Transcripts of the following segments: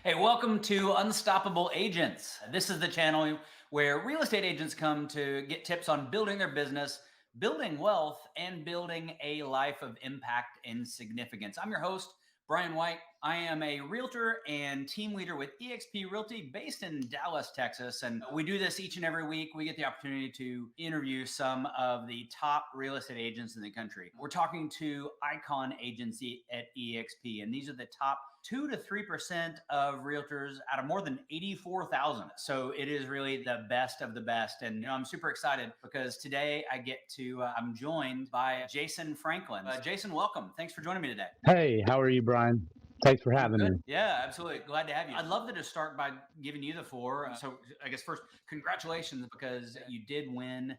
Hey, welcome to Unstoppable Agents. This is the channel where real estate agents come to get tips on building their business, building wealth, and building a life of impact and significance. I'm your host, Brian White. I am a realtor and team leader with EXP Realty based in Dallas, Texas. And we do this each and every week. We get the opportunity to interview some of the top real estate agents in the country. We're talking to Icon Agency at EXP, and these are the top 2 to 3% of realtors out of more than 84,000. So it is really the best of the best. And I'm super excited because today I'm joined by Jason Franklin. Jason, welcome. Thanks for joining me today. Hey, how are you, Brian? Thanks for having me. Yeah, absolutely. Glad to have you. I'd love to just start by giving you the floor. So I guess first, congratulations because you did win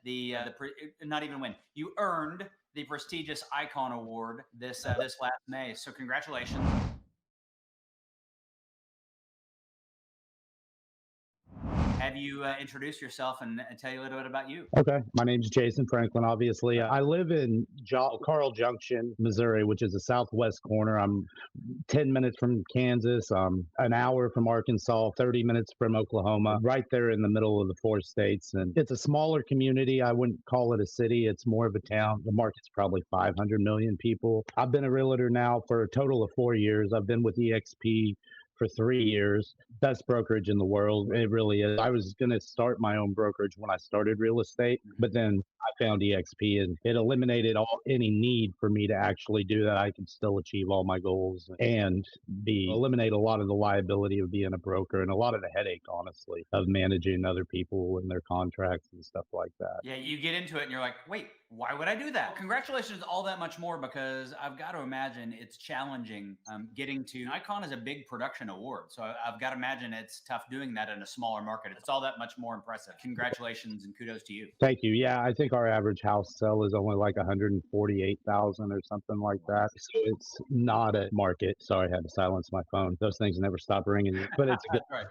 not even win. You earned the prestigious Icon Award this last May. So congratulations. Have you introduce yourself and tell you a little bit about you? Okay, my name's Jason Franklin. Obviously, I live in Carl Junction, Missouri, which is the southwest corner. I'm 10 minutes from Kansas, an hour from Arkansas, 30 minutes from Oklahoma, right there in the middle of the four states. And it's a smaller community. I wouldn't call it a city. It's more of a town. The market's probably 500 million people. I've been a realtor now for a total of 4 years. I've been with EXP for 3 years. Best brokerage in the world. It really is. I was going to start my own brokerage when I started real estate, but then I found EXP and it eliminated any need for me to actually do that. I could still achieve all my goals and eliminate a lot of the liability of being a broker and a lot of the headache, honestly, of managing other people and their contracts and stuff like that. Yeah, you get into it and you're like, wait, why would I do that? Congratulations, all that much more, because I've got to imagine it's challenging getting to Icon is a big production award. So I've got to imagine it's tough doing that in a smaller market. It's all that much more impressive. Congratulations and kudos to you. Thank you. Yeah, I think our average house sell is only like 148,000 or something like that. So it's not a market. Sorry, I had to silence my phone. Those things never stop ringing, but it's good. Right.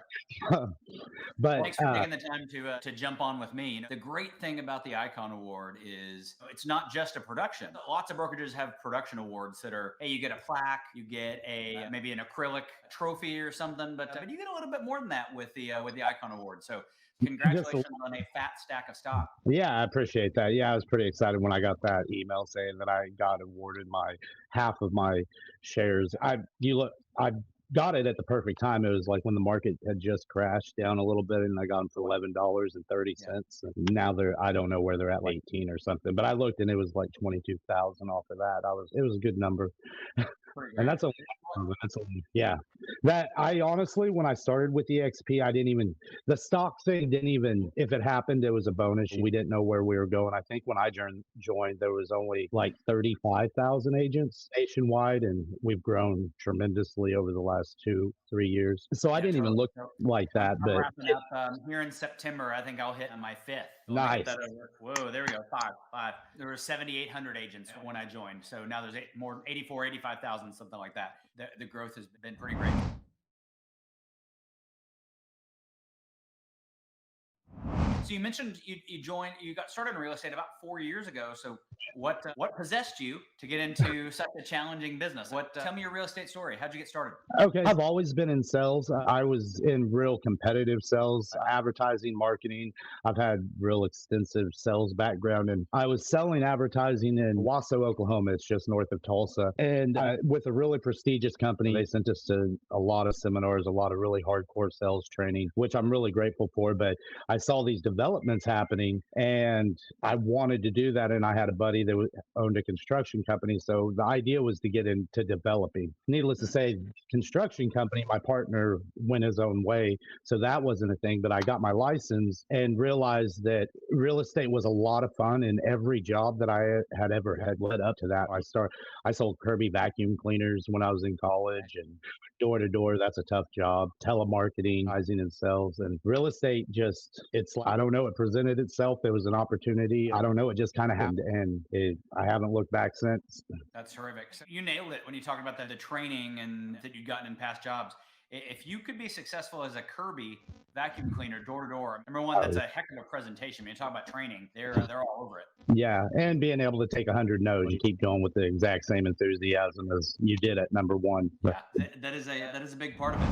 But Thanks for taking the time to jump on with me. The great thing about the Icon Award is it's not just a production. Lots of brokerages have production awards that are, hey, you get a plaque, you get maybe an acrylic trophy or something, but you get a little bit more than that with the Icon Award. So congratulations on a fat stack of stock. yeah, I appreciate that. Yeah, I was pretty excited when I got that email saying that I got awarded my half of my shares. I got it at the perfect time. It was like when the market had just crashed down a little bit, and I got them for $11.30. And now I don't know where they're at, like 18 or something. But I looked and it was like 22,000 off of that. It was a good number. And yeah. That I honestly, when I started with EXP, the stock thing didn't even, if it happened, it was a bonus. We didn't know where we were going. I think when I joined, there was only like 35,000 agents nationwide, and we've grown tremendously over the last 2-3 years. So I didn't even look like that. I'm wrapping up here in September. I think I'll hit on my fifth. Nice. Whoa, there we go. Five. There were 7,800 agents when I joined. So now there's 85,000, something like that. The growth has been pretty great. So you mentioned you got started in real estate about 4 years ago. So what possessed you to get into such a challenging business? Tell me your real estate story. How'd you get started? Okay. I've always been in sales. I was in real competitive sales, advertising, marketing. I've had real extensive sales background, and I was selling advertising in Wasso, Oklahoma. It's just north of Tulsa. And with a really prestigious company, they sent us to a lot of seminars, a lot of really hardcore sales training, which I'm really grateful for. But I saw these developments happening, and I wanted to do that. And I had a buddy that owned a construction company. So the idea was to get into developing. Needless to say, construction company, my partner went his own way. So that wasn't a thing, but I got my license and realized that real estate was a lot of fun, and every job that I had ever had led up to that. I sold Kirby vacuum cleaners when I was in college, and door to door, that's a tough job. Telemarketing, advertising and sales, and real estate I don't know, it presented itself. There was an opportunity. I don't know, it just kind of happened, and I haven't looked back since. That's terrific. So you nailed it when you talk about the training and that you'd gotten in past jobs. If you could be successful as a Kirby vacuum cleaner door to door, number one, that's a heck of a presentation. When you talk about training, they're all over it. Yeah, and being able to take 100 no's, you keep going with the exact same enthusiasm as you did at number one. Yeah, that is a big part of it.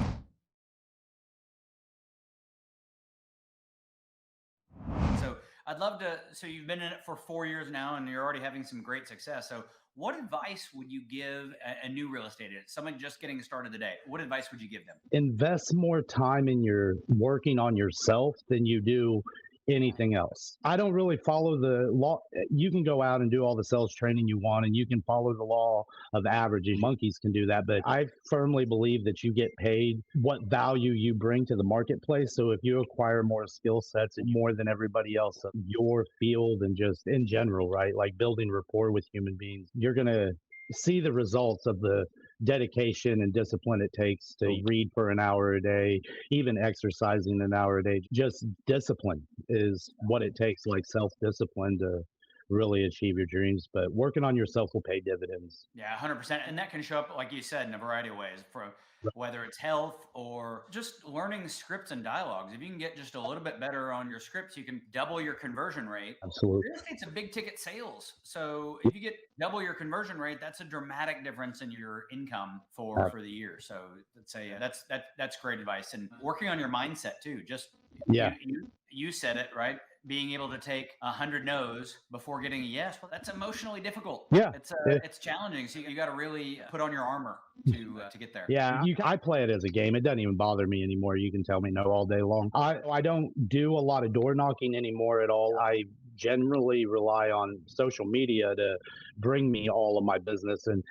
So I'd love to. So you've been in it for 4 years now, and you're already having some great success. So what advice would you give a new real estate agent, someone just getting started today? What advice would you give them? Invest more time in your working on yourself than you do anything else. I don't really follow the law. You can go out and do all the sales training you want, and you can follow the law of averages. Monkeys can do that, but I firmly believe that you get paid what value you bring to the marketplace. So if you acquire more skill sets and more than everybody else of your field and just in general, right? Like building rapport with human beings, you're going to see the results of the dedication and discipline it takes to read for an hour a day, even exercising an hour a day. Just discipline is what it takes, like self discipline to really achieve your dreams. But working on yourself will pay dividends. Yeah, 100%. And that can show up, like you said, in a variety of ways, for whether it's health or just learning scripts and dialogues. If you can get just a little bit better on your scripts, you can double your conversion rate. Absolutely. Real estate's a big ticket sales. So if you get double your conversion rate, that's a dramatic difference in your income for the year. So that's great advice. And working on your mindset too. Just Yeah. you said it, right? Being able to take 100 no's before getting a yes, well, that's emotionally difficult. Yeah. It's challenging. So you got to really put on your armor to get there. Yeah, I play it as a game. It doesn't even bother me anymore. You can tell me no all day long. I don't do a lot of door knocking anymore at all. I generally rely on social media to bring me all of my business. And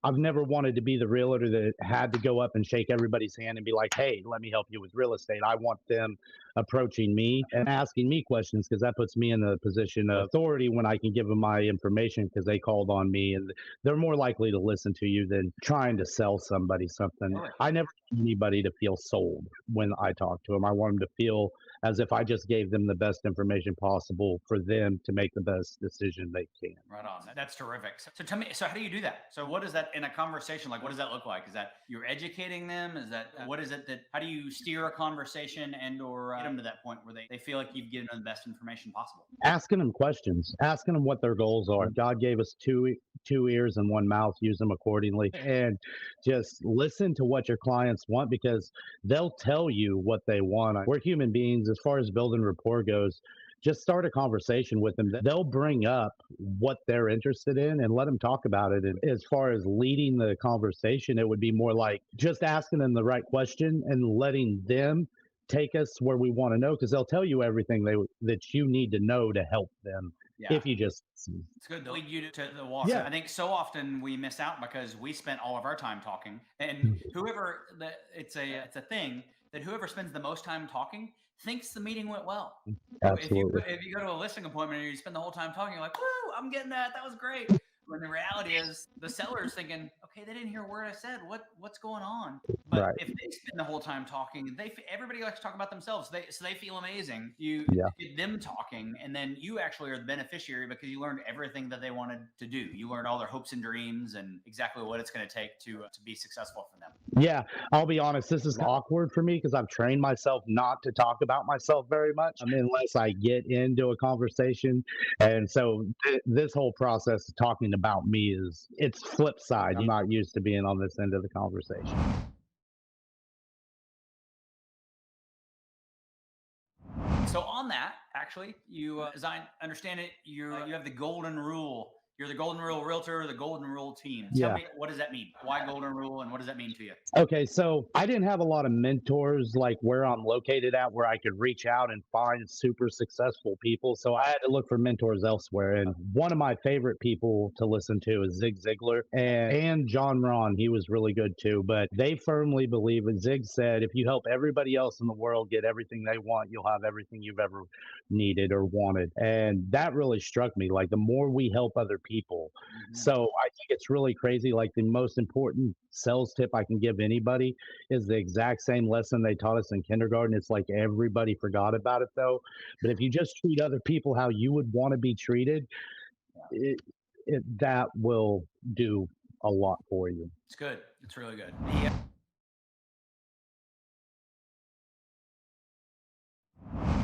I've never wanted to be the realtor that had to go up and shake everybody's hand and be like, hey, let me help you with real estate. I want them approaching me and asking me questions because that puts me in a position of authority when I can give them my information because they called on me, and they're more likely to listen to you than trying to sell somebody something. Right. I never want anybody to feel sold when I talk to them. I want them to feel as if I just gave them the best information possible for them to make the best decision they can. Right on. That's terrific. So tell me, so how do you do that? So what is that in a conversation? Like, what does that look like? Is that you're educating them? Is that, what is it that, how do you steer a conversation and or get them to that point where they feel like you've given them the best information possible? Asking them questions, asking them what their goals are. God gave us two ears and one mouth, use them accordingly, and just listen to what your clients want because they'll tell you what they want. We're human beings as far as building rapport goes. Just start a conversation with them. They'll bring up what they're interested in and let them talk about it. And as far as leading the conversation, it would be more like just asking them the right question and letting them take us where we want to know because they'll tell you everything that you need to know to help them. Yeah. If you just It's good to lead you to the wall. Yeah. I think so often we miss out because we spent all of our time talking, and it's a thing that whoever spends the most time talking thinks the meeting went well. So Absolutely. if you go to a listing appointment and you spend the whole time talking, you're like, woo, I'm getting that. That was great. When the reality is the seller's thinking, okay, they didn't hear a word I said. What's going on? But Right. if they spend the whole time talking, everybody likes to talk about themselves. They feel amazing. You Yeah. get them talking, and then you actually are the beneficiary because you learned everything that they wanted to do. You learned all their hopes and dreams and exactly what it's going to take to be successful for them. Yeah, I'll be honest. This is awkward for me because I've trained myself not to talk about myself very much unless I get into a conversation. And so this whole process of talking about me it's flip side. I'm not used to being on this end of the conversation. So on that, actually, as I understand it, you have the golden rule. You're the golden rule realtor, the golden rule team. Tell me, what does that mean? Why golden rule, and what does that mean to you? Okay, so I didn't have a lot of mentors like where I'm located at where I could reach out and find super successful people. So I had to look for mentors elsewhere. And one of my favorite people to listen to is Zig Zigler and John Ron. He was really good too. But they firmly believe, and Zig said, if you help everybody else in the world get everything they want, you'll have everything you've ever needed or wanted. And that really struck me. Like the more we help other people. So I think it's really crazy. Like the most important sales tip I can give anybody is the exact same lesson they taught us in kindergarten. It's like everybody forgot about it though. But if you just treat other people how you would want to be treated, that will do a lot for you. It's good. It's really good.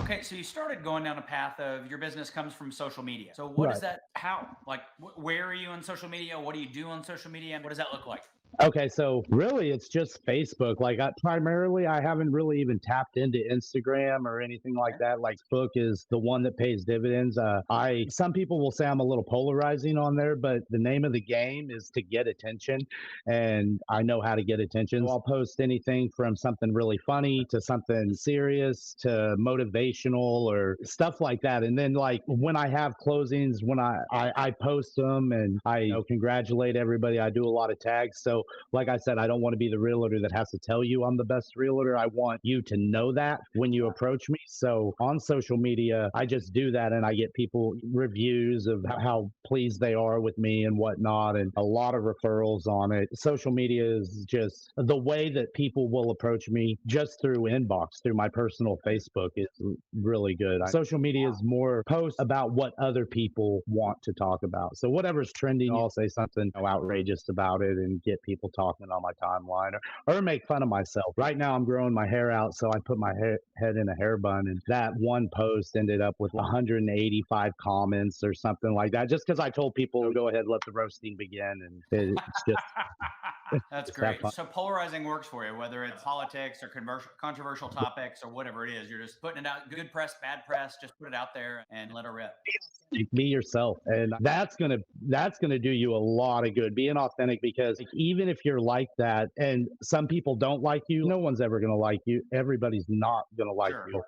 Okay, so you started going down a path of your business comes from social media. So what is that? How? Like, where are you on social media? What do you do on social media? And what does that look like? Okay, so really it's just Facebook. Like primarily I haven't really even tapped into Instagram or anything like Okay. that. Like book is the one that pays dividends. I some people will say I'm a little polarizing on there, but the name of the game is to get attention, and I know how to get attention. So I'll post anything from something really funny to something serious to motivational or stuff like that. And then like when I have closings, when I post them and I congratulate everybody. I do a lot of tags. So like I said, I don't want to be the realtor that has to tell you I'm the best realtor. I want you to know that when you approach me. So on social media, I just do that and I get people reviews of how pleased they are with me and whatnot, and a lot of referrals on it. Social media is just the way that people will approach me just through inbox, through my personal Facebook is really good. Social media is more posts about what other people want to talk about. So whatever's trending, I'll say something outrageous about it and get people talking on my timeline or make fun of myself. Right now, I'm growing my hair out, so I put my head in a hair bun, and that one post ended up with 185 comments or something like that, just because I told people go ahead, let the roasting begin, and it's just That's it's that great. fun. So polarizing works for you, whether it's politics or controversial topics or whatever it is. You're just putting it out. Good press, bad press. Just put it out there and let her rip. Be yourself, and that's gonna do you a lot of good, being authentic, because even if you're like that and some people don't like you, no one's ever gonna like you. Everybody's not gonna like Sure. you.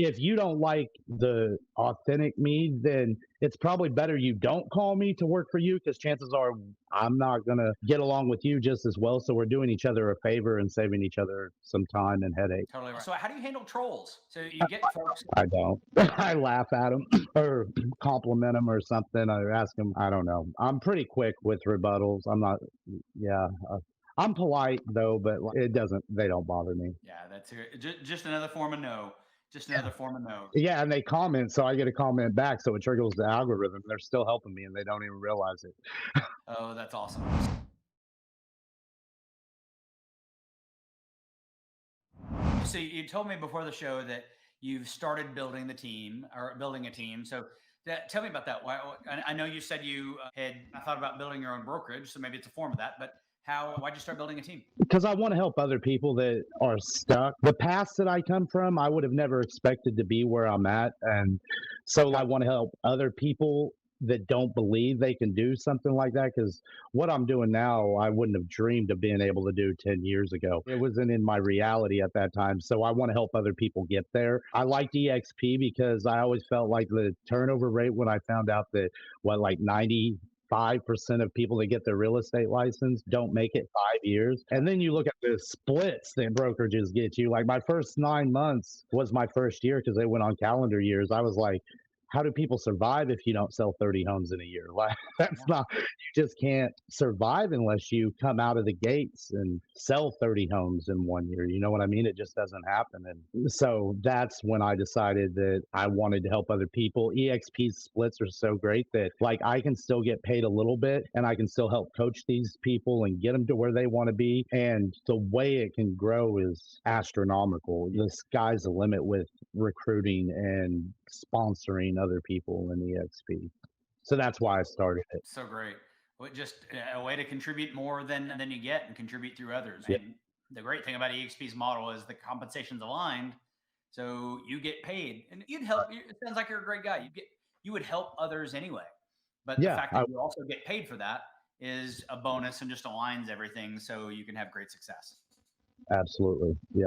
If you don't like the authentic me, then it's probably better you don't call me to work for you, because chances are I'm not going to get along with you just as well. So we're doing each other a favor and saving each other some time and headache. Totally right. So how do you handle trolls? So you get folks. I don't. I laugh at them or compliment them or something. I ask them. I don't know. I'm pretty quick with rebuttals. I'm not. Yeah. I'm polite though, but it doesn't. They don't bother me. Yeah, that's just another form of no. Just another form of no. Yeah, and they comment, so I get a comment back, so it triggers the algorithm. They're still helping me, and they don't even realize it. Oh, that's awesome. So you told me before the show that you've started building the team or building a team. So tell me about that. I know you said you had thought about building your own brokerage, so maybe it's a form of that. But why'd you start building a team? Because I want to help other people that are stuck. The past that I come from, I would have never expected to be where I'm at. And so I want to help other people that don't believe they can do something like that. Because what I'm doing now, I wouldn't have dreamed of being able to do 10 years ago. It wasn't in my reality at that time. So I want to help other people get there. I liked EXP because I always felt like the turnover rate when I found out that like 95% of people that get their real estate license don't make it 5 years. And then you look at the splits that brokerages get you. Like my first 9 months was my first year because they went on calendar years. I was like, how do people survive if you don't sell 30 homes in a year? Like that's not, you just can't survive unless you come out of the gates and sell 30 homes in 1 year. You know what I mean? It just doesn't happen. And so that's when I decided that I wanted to help other people. EXP splits are so great that like I can still get paid a little bit and I can still help coach these people and get them to where they want to be. And the way it can grow is astronomical. The sky's the limit with recruiting and sponsoring other people in EXP. So that's why I started it. So great. Well, just a way to contribute more than you get and contribute through others. Yep. And the great thing about EXP's model is the compensation's aligned, so you get paid, and you'd help. It sounds like you're a great guy. You would help others anyway, but the Yeah, fact that you also get paid for that is a bonus and just aligns everything so you can have great success. absolutely. Yeah.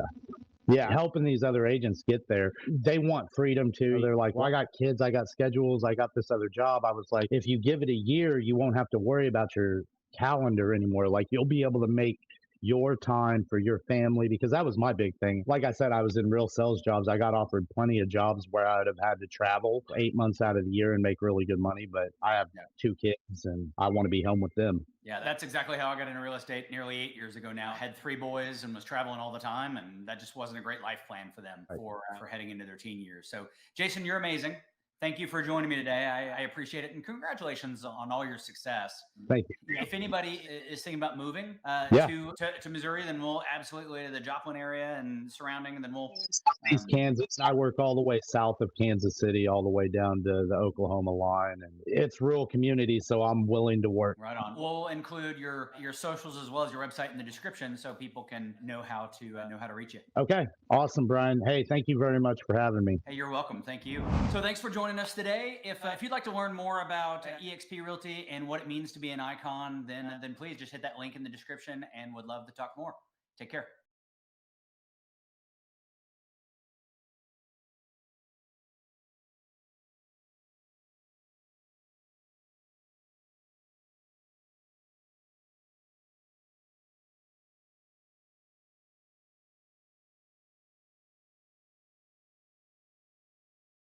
Yeah, helping these other agents get there. They want freedom too. They're like, well, I got kids, I got schedules, I got this other job. I was like, if you give it a year, you won't have to worry about your calendar anymore. Like, you'll be able to make your time for your family, because that was my big thing. Like I said, I was in real sales jobs. I got offered plenty of jobs where I would have had to travel 8 months out of the year and make really good money. But I have 2 kids and I want to be home with them. Yeah, that's exactly how I got into real estate nearly 8 years ago now. Had 3 boys and was traveling all the time, and that just wasn't a great life plan for them for heading into their teen years. So, Jason, you're amazing. Thank you for joining me today. I appreciate it. And congratulations on all your success. Thank you. If anybody is thinking about moving Yeah. to Missouri, then we'll absolutely to the Joplin area and surrounding, and then we'll Southeast Kansas. I work all the way south of Kansas City, all the way down to the Oklahoma line, and it's rural community, so I'm willing to work. right on. We'll include your socials as well as your website in the description, so people can know how to reach it. Okay, awesome, Brian. Hey, thank you very much for having me. Hey, you're welcome. Thank you. So thanks for joining us today. If you'd like to learn more about EXP Realty and what it means to be an icon, then please just hit that link in the description, and would love to talk more. Take care.